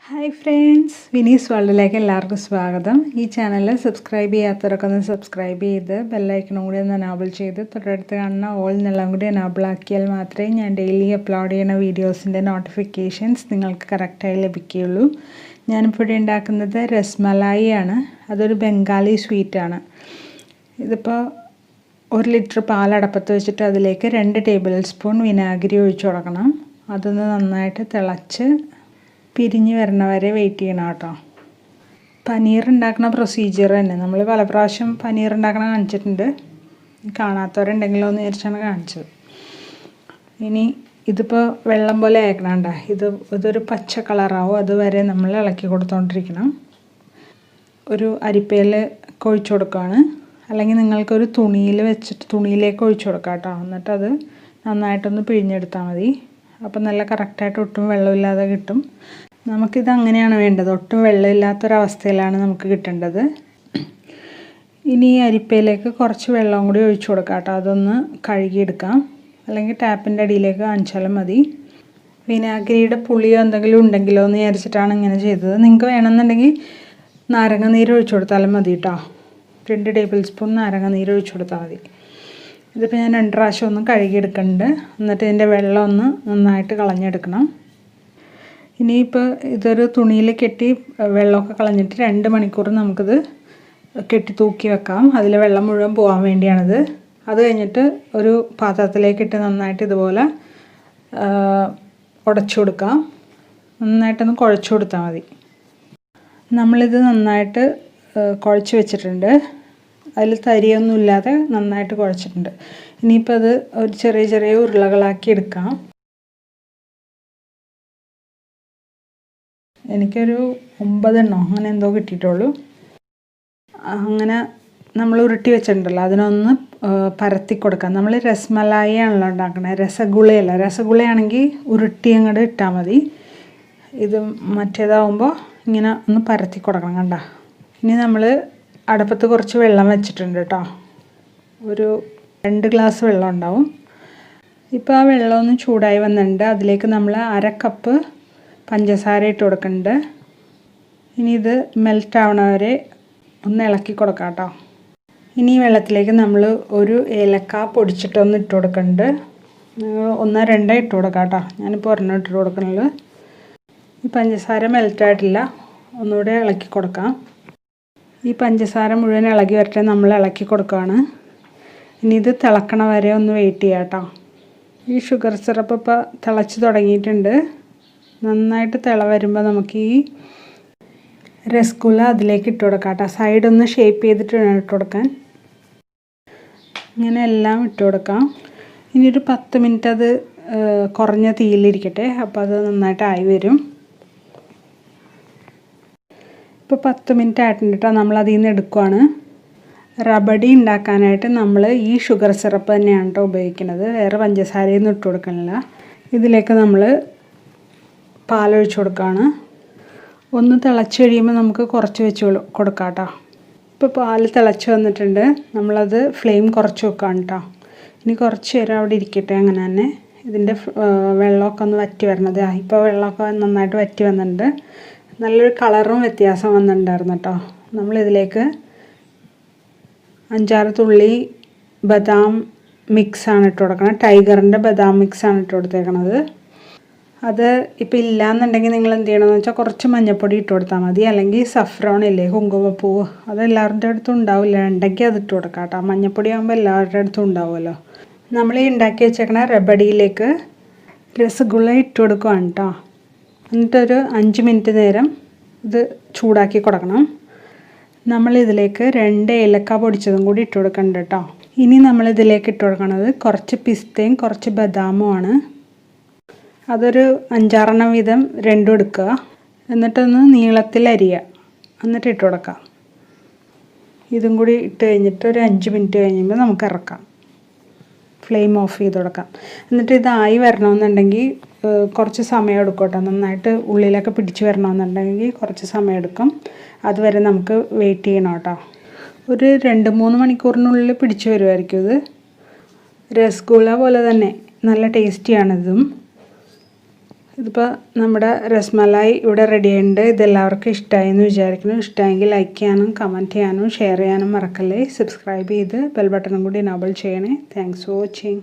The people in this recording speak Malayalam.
ഹായ് ഫ്രണ്ട്സ്, വിനീസ് വേൾഡിലേക്ക് എല്ലാവർക്കും സ്വാഗതം. ഈ ചാനൽ സബ്സ്ക്രൈബ് ചെയ്യാത്തവരൊക്കെ ഒന്ന് സബ്സ്ക്രൈബ് ചെയ്ത് ബെല്ലൈക്കണും കൂടി ഒന്ന് എനാബിൾ ചെയ്ത് തൊട്ടടുത്ത് കാണുന്ന ഓൾ എന്നെല്ലാം കൂടി എനാബിൾ ആക്കിയാൽ മാത്രമേ ഞാൻ ഡെയിലി അപ്ലോഡ് ചെയ്യുന്ന വീഡിയോസിൻ്റെ നോട്ടിഫിക്കേഷൻസ് നിങ്ങൾക്ക് കറക്റ്റായി ലഭിക്കുകയുള്ളൂ. ഞാനിപ്പോൾ ഇവിടെ ഉണ്ടാക്കുന്നത് രസ്മലായി ആണ്. അതൊരു ബംഗാളി സ്വീറ്റാണ്. ഇതിപ്പോൾ 1 ലിറ്റർ പാൽ അടപ്പത്ത് വെച്ചിട്ട് അതിലേക്ക് 2 ടേബിൾ സ്പൂൺ വിനാഗിരി ഒഴിച്ചു കൊടുക്കണം. അതൊന്ന് നന്നായിട്ട് തിളച്ച് പിരിഞ്ഞ് വരണ വരെ വെയിറ്റ് ചെയ്യണം കേട്ടോ. പനീർ ഉണ്ടാക്കുന്ന പ്രൊസീജിയർ തന്നെ നമ്മൾ പല പ്രാവശ്യം പനീർ ഉണ്ടാക്കണ കാണിച്ചിട്ടുണ്ട്. കാണാത്തവരുണ്ടെങ്കിലോ എന്ന് വിചാരിച്ചാണ് കാണിച്ചത്. ഇനി ഇതിപ്പോൾ വെള്ളം പോലെ ആക്കണണ്ട, ഇതൊരു പച്ച കളറാവും. അതുവരെ നമ്മൾ ഇളക്കി കൊടുത്തുകൊണ്ടിരിക്കണം. ഒരു അരിപ്പയിൽ ഒഴിച്ചു കൊടുക്കുകയാണ്, അല്ലെങ്കിൽ നിങ്ങൾക്കൊരു തുണിയിൽ വെച്ചിട്ട് തുണിയിലേക്ക് ഒഴിച്ചു കൊടുക്കാം കേട്ടോ. എന്നിട്ടത് നന്നായിട്ടൊന്ന് പിഴിഞ്ഞെടുത്താൽ മതി. അപ്പം നല്ല കറക്റ്റായിട്ട് ഒട്ടും വെള്ളമില്ലാതെ കിട്ടും. നമുക്കിത് അങ്ങനെയാണ് വേണ്ടത്, ഒട്ടും വെള്ളമില്ലാത്തൊരവസ്ഥയിലാണ് നമുക്ക് കിട്ടേണ്ടത്. ഇനി ഈ അരിപ്പയിലേക്ക് കുറച്ച് വെള്ളം കൂടി ഒഴിച്ചു കൊടുക്കാം കേട്ടോ. അതൊന്ന് കഴുകിയെടുക്കാം, അല്ലെങ്കിൽ ടാപ്പിൻ്റെ അടിയിലേക്ക് കാണിച്ചാലും മതി. വിനാഗിരിയുടെ പുളിയോ എന്തെങ്കിലും ഉണ്ടെങ്കിലോ എന്ന് വിചാരിച്ചിട്ടാണ് ഇങ്ങനെ ചെയ്തത്. നിങ്ങൾക്ക് വേണമെന്നുണ്ടെങ്കിൽ നാരങ്ങ നീര് ഒഴിച്ചു കൊടുത്താലും മതി കേട്ടോ. 2 ടേബിൾ സ്പൂൺ നാരങ്ങ നീര് ഒഴിച്ചു കൊടുത്താൽ മതി. ഇതിപ്പോൾ ഞാൻ 2 പ്രാവശ്യം ഒന്ന് കഴുകിയെടുക്കുന്നുണ്ട്. എന്നിട്ട് ഇതിൻ്റെ വെള്ളം ഒന്ന് നന്നായിട്ട് കളഞ്ഞെടുക്കണം. ഇനിയിപ്പോൾ ഇതൊരു തുണിയിൽ കെട്ടി വെള്ളമൊക്കെ കളഞ്ഞിട്ട് 2 മണിക്കൂർ നമുക്കിത് കെട്ടി തൂക്കി വെക്കാം. അതിൽ വെള്ളം മുഴുവൻ പോകാൻ വേണ്ടിയാണിത്. അത് കഴിഞ്ഞിട്ട് ഒരു പാത്രത്തിലേക്കിട്ട് നന്നായിട്ട് ഇതുപോലെ ഉടച്ചു കൊടുക്കാം. നന്നായിട്ടൊന്ന് കുഴച്ച് കൊടുത്താൽ മതി. നമ്മളിത് നന്നായിട്ട് കുഴച്ച് വെച്ചിട്ടുണ്ട്. അതിൽ തരിയൊന്നും ഇല്ലാതെ നന്നായിട്ട് കുഴച്ചിട്ടുണ്ട്. ഇനിയിപ്പോൾ അത് ഒരു ചെറിയ ചെറിയ ഉരുളകളാക്കി എടുക്കാം. എനിക്കൊരു 9 എണ്ണോ അങ്ങനെ എന്തോ കിട്ടിയിട്ടുള്ളൂ. അങ്ങനെ നമ്മൾ ഉരുട്ടി വെച്ചിട്ടുണ്ടല്ലോ, അതിനൊന്ന് പരത്തി കൊടുക്കാം. നമ്മൾ രസ്മലായി ആണല്ലോ ഉണ്ടാക്കണത്, രസഗുളയല്ല. രസഗുളയാണെങ്കിൽ ഉരുട്ടി അങ്ങോട്ട് ഇട്ടാൽ മതി. ഇത് മറ്റേതാവുമ്പോൾ ഇങ്ങനെ ഒന്ന് പരത്തി കൊടുക്കണം. കണ്ട, ഇനി നമ്മൾ അടുപ്പത്ത് കുറച്ച് വെള്ളം വെച്ചിട്ടുണ്ട് കേട്ടോ. ഒരു 2 ഗ്ലാസ് വെള്ളം ഉണ്ടാവും. ഇപ്പോൾ ആ വെള്ളം ഒന്ന് ചൂടായി വന്നിട്ടുണ്ട്. അതിലേക്ക് നമ്മൾ 1/2 കപ്പ് പഞ്ചസാര ഇട്ട് കൊടുക്കുന്നുണ്ട്. ഇനി ഇത് മെൽറ്റ് ആവണ വരെ ഒന്ന് ഇളക്കി കൊടുക്കാം കേട്ടോ. ഇനി ഈ വെള്ളത്തിലേക്ക് നമ്മൾ ഒരു ഏലക്ക പൊടിച്ചിട്ടൊന്ന് ഇട്ട് കൊടുക്കുന്നുണ്ട്. 1 2 ഇട്ട് കൊടുക്കാം കേട്ടോ. ഞാനിപ്പോൾ 1 ഇട്ട് കൊടുക്കുന്നുള്ളൂ. ഈ പഞ്ചസാര മെൽറ്റായിട്ടില്ല, ഒന്നുകൂടെ ഇളക്കി കൊടുക്കാം. ഈ പഞ്ചസാര മുഴുവൻ ഇളകി വരട്ടെ, നമ്മൾ ഇളക്കി കൊടുക്കുകയാണ്. ഇനി ഇത് തിളക്കണ വരെ ഒന്ന് വെയിറ്റ് ചെയ്യാം കേട്ടോ. ഈ ഷുഗർ സിറപ്പ് ഇപ്പോൾ തിളച്ച് തുടങ്ങിയിട്ടുണ്ട്. നന്നായിട്ട് തിള വരുമ്പോൾ നമുക്ക് ഈ രസഗുള അതിലേക്ക് ഇട്ട് കൊടുക്കാം കേട്ടോ. സൈഡൊന്ന് ഷേപ്പ് ചെയ്തിട്ട് വേണം ഇട്ട് കൊടുക്കാൻ. ഇങ്ങനെ എല്ലാം ഇട്ട് കൊടുക്കാം. ഇനി ഒരു 10 മിനിറ്റ് അത് കുറഞ്ഞ തീയിലിരിക്കട്ടെ. അപ്പോൾ അത് നന്നായിട്ട് ആയി വരും. ഇപ്പോൾ 10 മിനിറ്റ് ആയിട്ടുണ്ട് കേട്ടോ. നമ്മൾ അതിൽ നിന്ന് എടുക്കുവാണ്. റബഡി ഉണ്ടാക്കാനായിട്ട് നമ്മൾ ഈ ഷുഗർ സിറപ്പ് തന്നെയാണ് കേട്ടോ ഉപയോഗിക്കുന്നത്. വേറെ പഞ്ചസാരയൊന്നും ഇട്ട് കൊടുക്കണില്ല. ഇതിലേക്ക് നമ്മൾ പാലൊഴിച്ച് കൊടുക്കുകയാണ്. ഒന്ന് തിളച്ച് കഴിയുമ്പോൾ നമുക്ക് കുറച്ച് വെച്ച് കൊടുക്കാം കേട്ടോ. ഇപ്പോൾ പാൽ തിളച്ച് വന്നിട്ടുണ്ട്. നമ്മളത് ഫ്ലെയിം കുറച്ച് വെക്കാം കേട്ടോ. ഇനി കുറച്ച് നേരം അവിടെ ഇരിക്കട്ടെ. അങ്ങനെ തന്നെ ഇതിൻ്റെ വെള്ളമൊക്കെ ഒന്ന് വറ്റി വരണത്. ഇപ്പോൾ വെള്ളമൊക്കെ നന്നായിട്ട് വറ്റി വന്നിട്ടുണ്ട്. നല്ലൊരു കളറും വ്യത്യാസം വന്നിട്ടുണ്ടായിരുന്നു കേട്ടോ. നമ്മളിതിലേക്ക് 5-6 തുള്ളി ബദാം മിക്സാണ് ഇട്ട് കൊടുക്കുന്നത്. ടൈഗറിൻ്റെ ബദാം മിക്സാണ് ഇട്ട് കൊടുത്തേക്കണത്. അത് ഇപ്പോൾ ഇല്ലയെന്നുണ്ടെങ്കിൽ നിങ്ങൾ എന്ത് ചെയ്യണമെന്ന് വെച്ചാൽ കുറച്ച് മഞ്ഞൾപ്പൊടി ഇട്ട് കൊടുത്താൽ മതി. അല്ലെങ്കിൽ സഫ്രോൺ ഇല്ലേ, കുങ്കുമപ്പൂവ്, അത് എല്ലാവരുടെ അടുത്തും ഉണ്ടാവില്ല. ഉണ്ടെങ്കിൽ അത് ഇട്ട് കൊടുക്കാം കേട്ടോ. മഞ്ഞൾപ്പൊടി ആകുമ്പോൾ എല്ലാവരുടെ അടുത്തും ഉണ്ടാവുമല്ലോ. നമ്മൾ ഈ ഉണ്ടാക്കി വെച്ചേക്കണ റബഡിയിലേക്ക് രസഗുള ഇട്ട് കൊടുക്കുകയാണ് കേട്ടോ. എന്നിട്ടൊരു 5 മിനിറ്റ് നേരം ഇത് ചൂടാക്കി കൊടുക്കണം. നമ്മളിതിലേക്ക് 2 ഏലക്ക പൊടിച്ചതും കൂടി ഇട്ട് കൊടുക്കുന്നുണ്ട് കേട്ടോ. ഇനി നമ്മളിതിലേക്ക് ഇട്ട് കൊടുക്കണത് കുറച്ച് പിസ്തയും കുറച്ച് ബദാമുമാണ്. അതൊരു 5-6 എണ്ണം വീതം 2 എടുക്കുക. എന്നിട്ടൊന്ന് നീളത്തിൽ അരിയുക. എന്നിട്ട് ഇട്ട് കൊടുക്കാം. ഇതും കൂടി ഇട്ട് കഴിഞ്ഞിട്ട് ഒരു 5 മിനിറ്റ് കഴിയുമ്പോൾ നമുക്ക് ഇറക്കാം. ഫ്ലെയിം ഓഫ് ചെയ്ത് കൊടുക്കാം. എന്നിട്ട് ഇതായി വരണമെന്നുണ്ടെങ്കിൽ കുറച്ച് സമയം എടുക്കും കേട്ടോ. നന്നായിട്ട് ഉള്ളിലൊക്കെ പിടിച്ച് വരണമെന്നുണ്ടെങ്കിൽ കുറച്ച് സമയം എടുക്കും. അതുവരെ നമുക്ക് വെയിറ്റ് ചെയ്യണം കേട്ടോ. ഒരു 2-3 മണിക്കൂറിനുള്ളിൽ പിടിച്ച് വരുമായിരിക്കും. ഇത് രസഗുള പോലെ തന്നെ നല്ല ടേസ്റ്റിയാണിതും. ഇതിപ്പോൾ നമ്മുടെ രസ്മലായി ഇവിടെ റെഡി ആയിട്ടുണ്ട്. ഇതെല്ലാവർക്കും ഇഷ്ടമായി എന്ന് വിചാരിക്കുന്നു. ഇഷ്ടമായെങ്കിൽ ലൈക്ക് ചെയ്യാനും കമൻറ്റ് ചെയ്യാനും ഷെയർ ചെയ്യാനും മറക്കല്ലേ. സബ്സ്ക്രൈബ് ചെയ്ത് ബെൽ ബട്ടണും കൂടി എനേബിൾ ചെയ്യണേ. Thanks for watching.